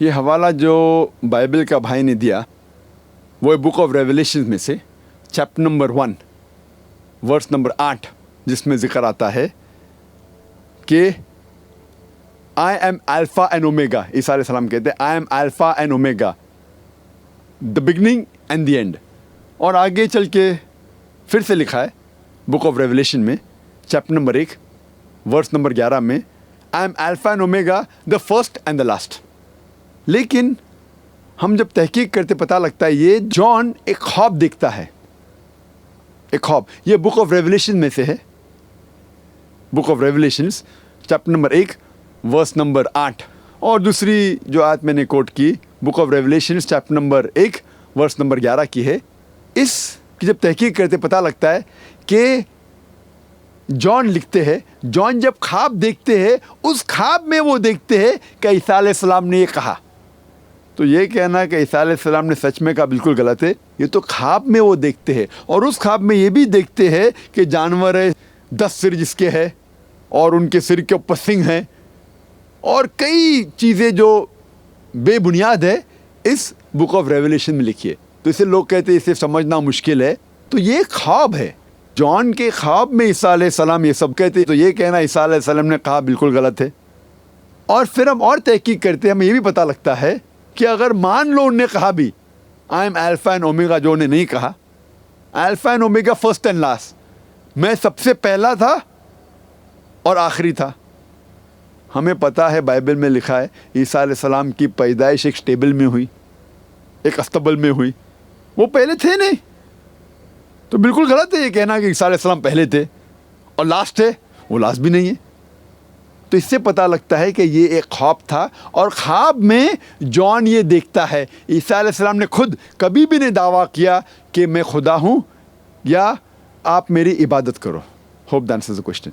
یہ حوالہ جو بائبل کا بھائی نے دیا وہ ہے بک آف ریولیشن میں سے چیپٹر نمبر 1 ورس نمبر 8، جس میں ذکر آتا ہے کہ I am alpha and omega. عیسیٰ علیہ السلام کہتے ہیں I am alpha and omega, the beginning and the end. اور آگے چل کے پھر سے لکھا ہے بک آف ریولیشن میں چیپٹر نمبر 1 ورس نمبر 11 میں I am alpha and omega, the first and the last. لیکن ہم جب تحقیق کرتے پتہ لگتا ہے یہ جان ایک خواب دیکھتا ہے، ایک خواب. یہ بک آف ریولیشن میں سے ہے، book of Revelations chapter number 1 verse number 8. اور دوسری جو آیت میں نے کوٹ کی book of Revelations chapter number 1 verse number 11 کی ہے. اس کی جب تحقیق کرتے پتہ لگتا ہے کہ جان لکھتے ہیں، جان جب خواب دیکھتے ہیں اس خواب میں وہ دیکھتے ہیں کہ عیسیٰ علیہ السلام نے یہ کہا. تو یہ کہنا کہ عیسیٰ علیہ السلام نے سچ میں کہا بالکل غلط ہے. یہ تو خواب میں وہ دیکھتے ہیں، اور اس خواب میں یہ بھی دیکھتے ہیں کہ جانور ہے 10 سر جس کے ہے اور ان کے سر کے اوپر سنگ ہیں اور کئی چیزیں جو بے بنیاد ہے اس بک آف ریولیشن میں لکھی ہے. تو اسے لوگ کہتے ہیں اسے سمجھنا مشکل ہے. تو یہ خواب ہے، جان کے خواب میں عیسیٰ علیہ السلام یہ سب کہتے ہیں. تو یہ کہنا عیسیٰ علیہ السلام نے کہا بالکل غلط ہے. اور پھر ہم اور تحقیق کرتے ہیں، ہمیں یہ بھی پتہ لگتا ہے کہ اگر مان لو انہوں نے کہا بھی آئی ایم الفا اینڈ اومیگا، جو انہیں نہیں کہا alpha and omega first and last, میں سب سے پہلا تھا اور آخری تھا. ہمیں پتہ ہے بائبل میں لکھا ہے عیسیٰ علیہ السلام کی پیدائش ایک سٹیبل میں ہوئی، ایک استبل میں ہوئی. وہ پہلے تھے نہیں. تو بالکل غلط ہے یہ کہنا کہ عیسیٰ علیہ السلام پہلے تھے اور لاسٹ ہے. وہ لاسٹ بھی نہیں ہے. تو اس سے پتہ لگتا ہے کہ یہ ایک خواب تھا، اور خواب میں جان یہ دیکھتا ہے. عیسیٰ علیہ السلام نے خود کبھی بھی نہیں دعویٰ کیا کہ میں خدا ہوں یا آپ میری عبادت کرو. Hope the answers the question.